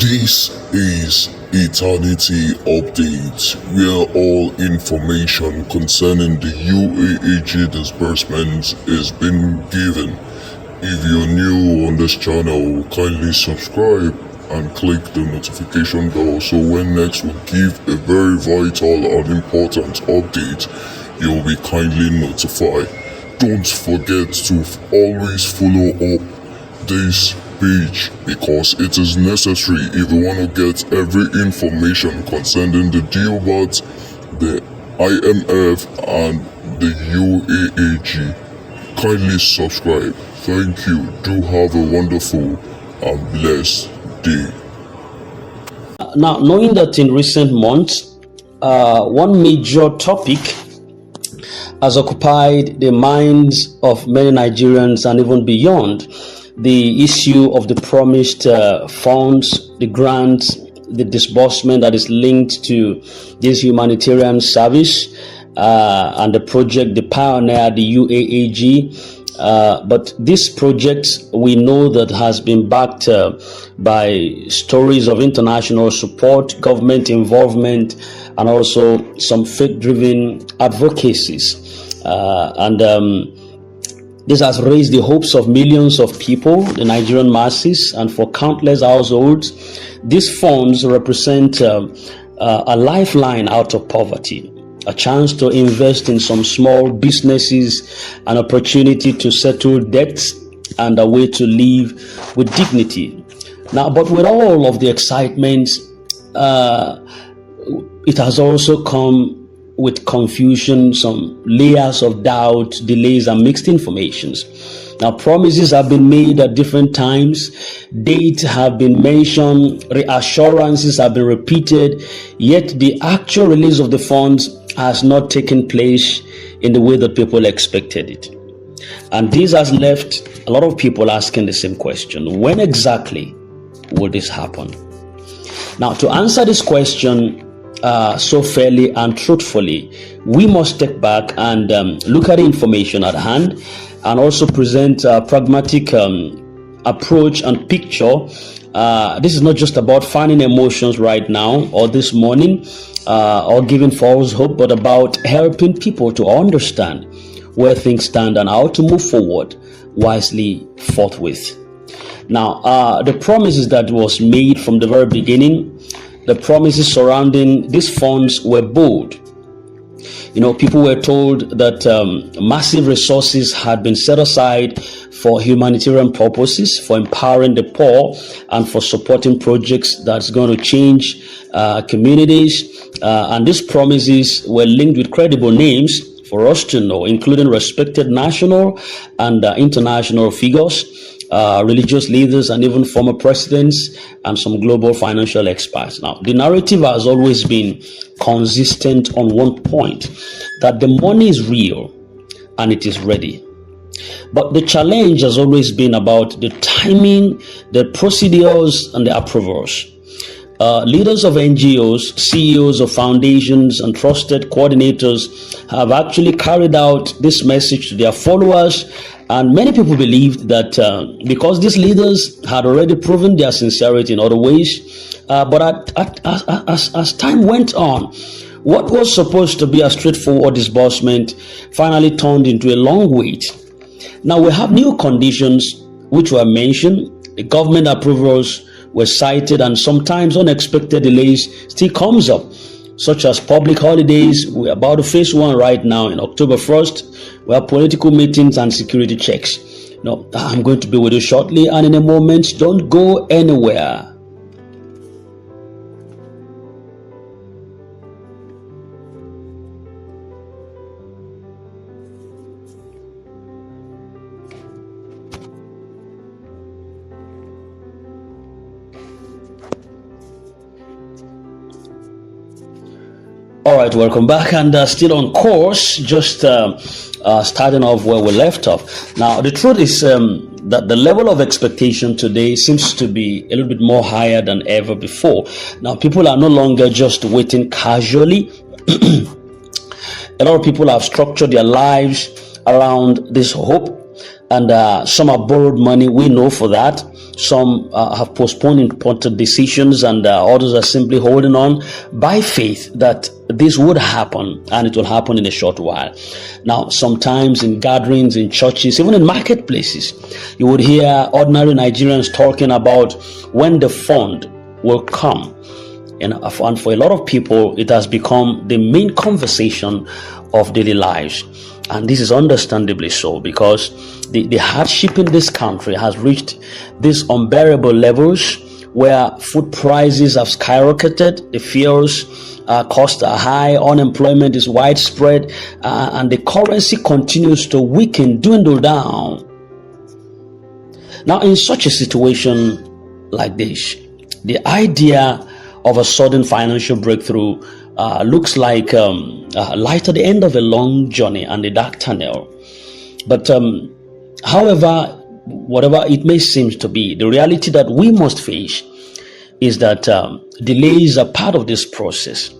This is Eternity Update, where all information concerning the UAAG disbursement is being given. If you're new on this channel, kindly subscribe and click the notification bell so when next we give a very vital and important update, you'll be kindly notified. Don't forget to always follow up this page because it is necessary if you want to get every information concerning the Theobarth, the IMF and the UAAG. Kindly subscribe. Thank you. Do have a wonderful and blessed day. Now, knowing that in recent months, one major topic has occupied the minds of many Nigerians and even beyond, the issue of the promised funds, the grants, the disbursement that is linked to this humanitarian service and the project, the pioneer, the UAAG. But this project, we know that has been backed by stories of international support, government involvement, and also some faith-driven advocacies. This has raised the hopes of millions of people, the Nigerian masses, and for countless households. These funds represent a lifeline out of poverty, a chance to invest in some small businesses, an opportunity to settle debts, and a way to live with dignity. Now, but with all of the excitement, it has also come with confusion, some layers of doubt, delays, and mixed informations. Now, promises have been made at different times, dates have been mentioned, reassurances have been repeated, yet the actual release of the funds has not taken place in the way that people expected it. And this has left a lot of people asking the same question: when exactly will this happen? Now, to answer this question so fairly and truthfully, we must step back and look at the information at hand and also present a pragmatic approach and picture. This is not just about finding emotions right now or this morning or giving false hope, but about helping people to understand where things stand and how to move forward wisely forthwith. Now, the promises that was made from the very beginning, the promises surrounding these funds were bold. You know, people were told that massive resources had been set aside for humanitarian purposes, for empowering the poor, and for supporting projects that's going to change communities. And these promises were linked with credible names for us to know, including respected national and international figures, religious leaders, and even former presidents and some global financial experts. Now, the narrative has always been consistent on one point, that the money is real and it is ready. But the challenge has always been about the timing, the procedures, and the approvals. Leaders of NGOs, CEOs of foundations, and trusted coordinators have actually carried out this message to their followers, and many people believed that because these leaders had already proven their sincerity in other ways, but as time went on, what was supposed to be a straightforward disbursement finally turned into a long wait. Now we have new conditions which were mentioned, the government approvals were cited, and sometimes unexpected delays still comes up, such as public holidays. We're about to face one right now in October 1st. We have political meetings and security checks. Now, I'm going to be with you shortly, and in a moment, don't go anywhere. All right, welcome back, and still on course, just starting off where we left off. Now, the truth is that the level of expectation today seems to be a little bit more higher than ever before. Now, people are no longer just waiting casually. A lot of people have structured their lives around this hope and some have borrowed money. We know for that. Some have postponed important decisions, and others are simply holding on by faith that this would happen, and it will happen in a short while. Now, sometimes in gatherings, in churches, even in marketplaces, you would hear ordinary Nigerians talking about when the fund will come. And for a lot of people, it has become the main conversation of daily lives. And this is understandably so, because the hardship in this country has reached these unbearable levels where food prices have skyrocketed, the fuels costs are high, unemployment is widespread, and the currency continues to weaken, dwindle down. Now, in such a situation like this, the idea of a sudden financial breakthrough looks like light at the end of a long journey and a dark tunnel. But however, whatever it may seem to be, the reality that we must face is that delays are part of this process.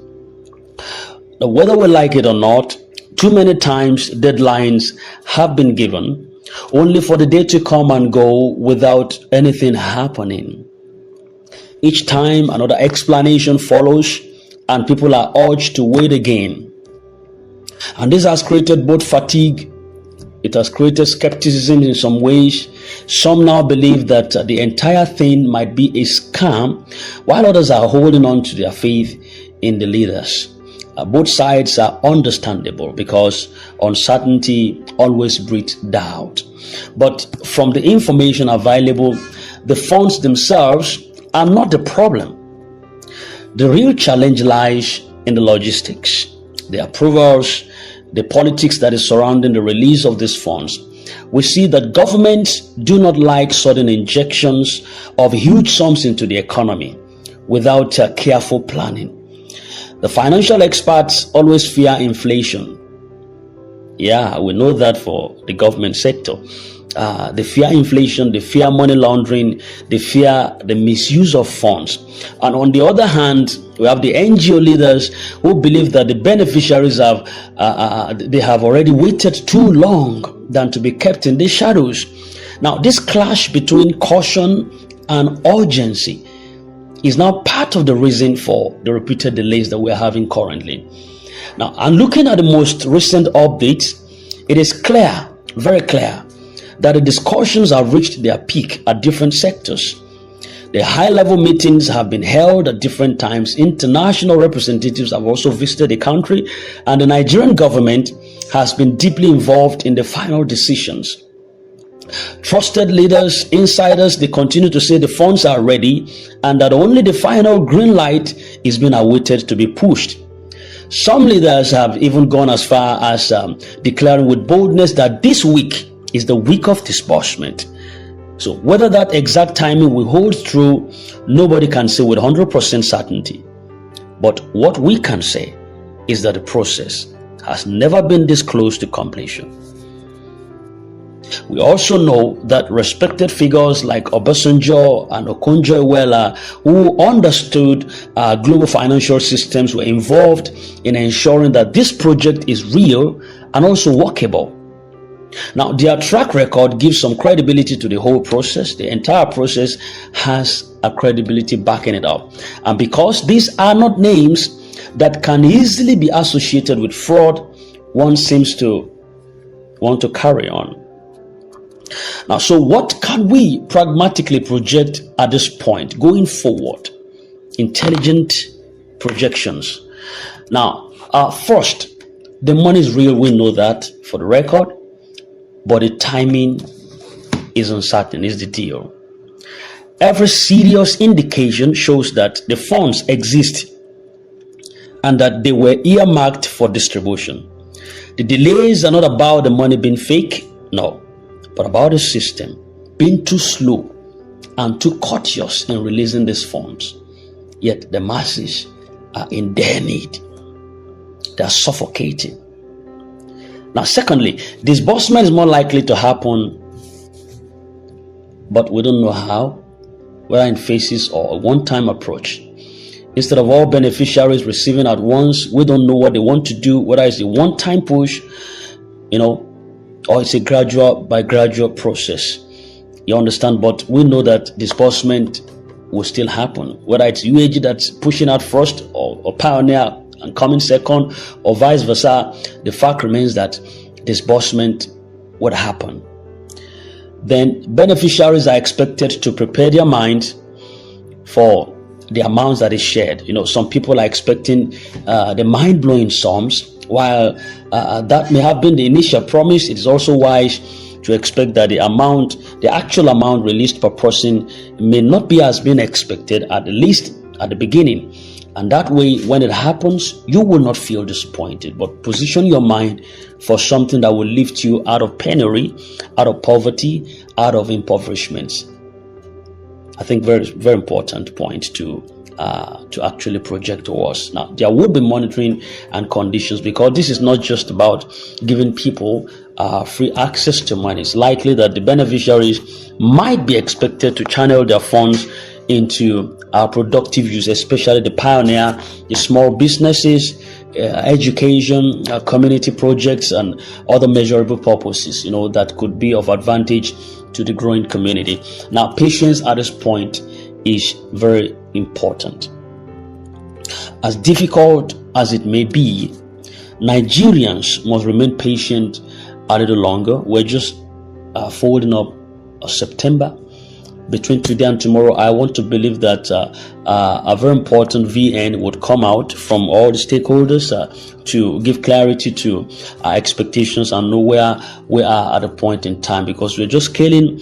Now, whether we like it or not, too many times deadlines have been given only for the day to come and go without anything happening. Each time another explanation follows, and people are urged to wait again. And this has created both fatigue, it has created skepticism in some ways. Some now believe that the entire thing might be a scam, while others are holding on to their faith in the leaders. Both sides are understandable, because uncertainty always breeds doubt. But from the information available, the funds themselves are not the problem. The real challenge lies in the logistics, the approvals, the politics that is surrounding the release of these funds. We see that governments do not like sudden injections of huge sums into the economy without careful planning. The financial experts always fear inflation. Yeah, we know that for the government sector. They fear inflation, they fear money laundering, they fear the misuse of funds. And on the other hand, we have the NGO leaders who believe that the beneficiaries have already waited too long than to be kept in the shadows. Now, this clash between caution and urgency is now part of the reason for the repeated delays that we're having currently. Now, and looking at the most recent updates, it is clear, very clear, that the discussions have reached their peak at different sectors. The high-level meetings have been held at different times. International representatives have also visited the country, and the Nigerian government has been deeply involved in the final decisions. Trusted leaders, insiders, they continue to say the funds are ready and that only the final green light is being awaited to be pushed. Some leaders have even gone as far as declaring with boldness that this week is the week of disbursement. So whether that exact timing will hold true, nobody can say with 100% certainty. But what we can say is that the process has never been this close to completion. We also know that respected figures like Obasanjo and Okonjo-Iweala, who understood global financial systems, were involved in ensuring that this project is real and also workable. Now, their track record gives some credibility to the whole process. The entire process has a credibility backing it up. And because these are not names that can easily be associated with fraud, one seems to want to carry on. Now, so what can we pragmatically project at this point going forward? Intelligent projections. Now, first, the money is real. We know that for the record. But the timing is uncertain, is the deal. Every serious indication shows that the funds exist and that they were earmarked for distribution. The delays are not about the money being fake, no, but about the system being too slow and too courteous in releasing these funds. Yet the masses are in dire need. They are suffocating. Now, secondly, disbursement is more likely to happen, but we don't know how, whether in phases or a one-time approach. Instead of all beneficiaries receiving at once, we don't know what they want to do, whether it's a one-time push, or it's a gradual by gradual process. You understand? But we know that disbursement will still happen, whether it's UAG that's pushing out first, or Pioneer and coming second, or vice versa. The fact remains that disbursement would happen. Then beneficiaries are expected to prepare their mind for the amounts that is shared. Some people are expecting the mind-blowing sums. While that may have been the initial promise, it is also wise to expect that the actual amount released per person may not be as being expected, at least at the beginning. And that way, when it happens, you will not feel disappointed, but position your mind for something that will lift you out of penury, out of poverty, out of impoverishment. I think very, very important point to actually project towards. Now, there will be monitoring and conditions, because this is not just about giving people free access to money. It's likely that the beneficiaries might be expected to channel their funds into productive use, especially the pioneer, the small businesses, education, community projects, and other measurable purposes, that could be of advantage to the growing community. Now, patience at this point is very important. As difficult as it may be, Nigerians must remain patient a little longer. We're just folding up September. Between today and tomorrow, I want to believe that a very important VN would come out from all the stakeholders to give clarity to our expectations and know where we are at a point in time, because we're just scaling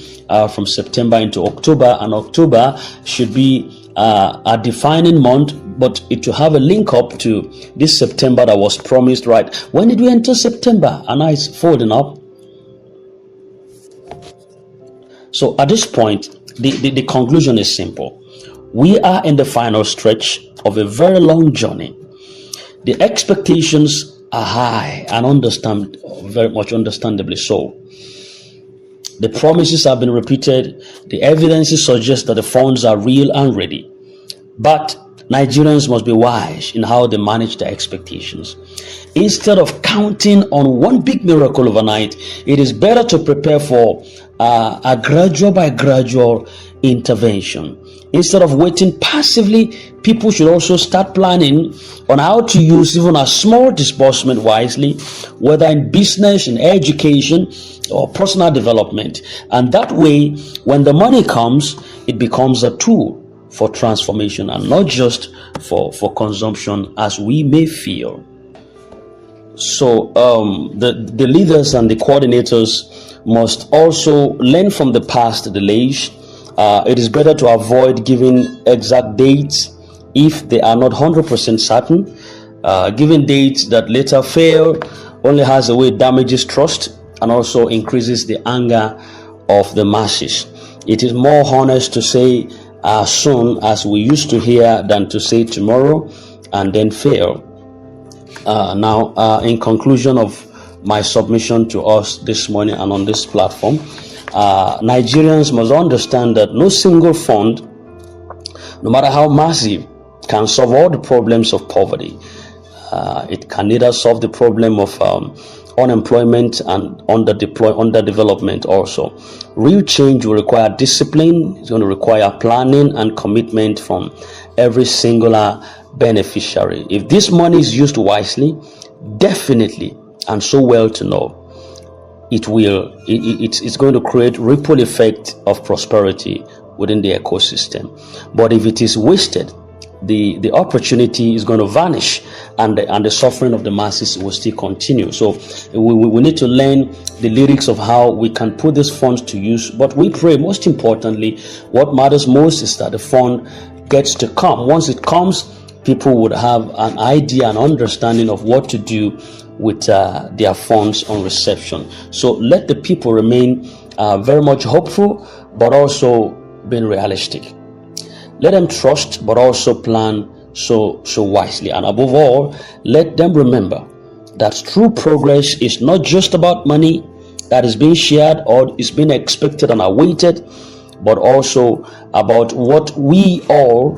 from September into October, and October should be a defining month, but it will have a link up to this September that was promised, right? When did we enter September? And now it's folding up. So at this point, the conclusion is simple. We are in the final stretch of a very long journey. The expectations are high and very much understandably so. The promises have been repeated. The evidences suggest that the funds are real and ready. But Nigerians must be wise in how they manage their expectations. Instead of counting on one big miracle overnight, it is better to prepare for a gradual by gradual intervention. Instead of waiting passively, people should also start planning on how to use even a small disbursement wisely, whether in business, in education, or personal development. And that way, when the money comes, it becomes a tool for transformation and not just for consumption, as we may feel. So the leaders and the coordinators must also learn from the past delays. It is better to avoid giving exact dates if they are not 100% certain. Giving dates that later fail only has a way it damages trust and also increases the anger of the masses. It is more honest to say as soon as we used to hear than to say tomorrow and then fail. Now, in conclusion of my submission to us this morning and on this platform, Nigerians must understand that no single fund, no matter how massive, can solve all the problems of poverty. It can neither solve the problem of unemployment and underdevelopment also. Real change will require discipline. It's going to require planning and commitment from every singular beneficiary. If this money is used wisely, definitely, and so well to know, it's going to create ripple effect of prosperity within the ecosystem. But if it is wasted, the opportunity is going to vanish, and the suffering of the masses will still continue. So we need to learn the lyrics of how we can put these funds to use. But we pray, most importantly, what matters most is that the fund gets to come. Once it comes, people would have an idea and understanding of what to do with their funds on reception. So let the people remain very much hopeful, but also being realistic. Let them trust, but also plan so wisely. And above all, let them remember that true progress is not just about money that is being shared or is being expected and awaited, but also about what we all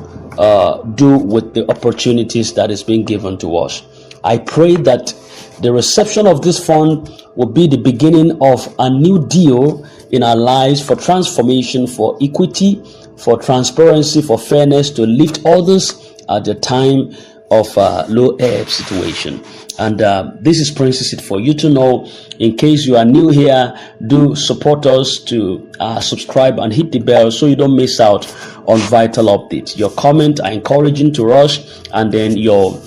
do with the opportunities that is being given to us. I pray that The reception of this fund will be the beginning of a new deal in our lives for transformation, for equity, for transparency, for fairness, to lift others at the time of low ebb situation. And this is Princess for you to know. In case you are new here, do support us to subscribe and hit the bell so you don't miss out on vital updates. Your comments are encouraging to us, and then your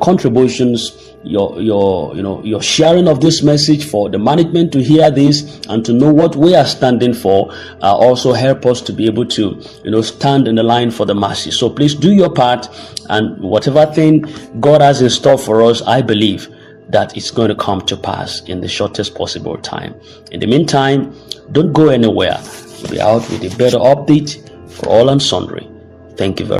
contributions, your sharing of this message for the management to hear this and to know what we are standing for also help us to be able to stand in the line for the masses. So please do your part, and whatever thing God has in store for us, I believe that it's going to come to pass in the shortest possible time. In the meantime, don't go anywhere. We'll be out with a better update for all and sundry. Thank you very much.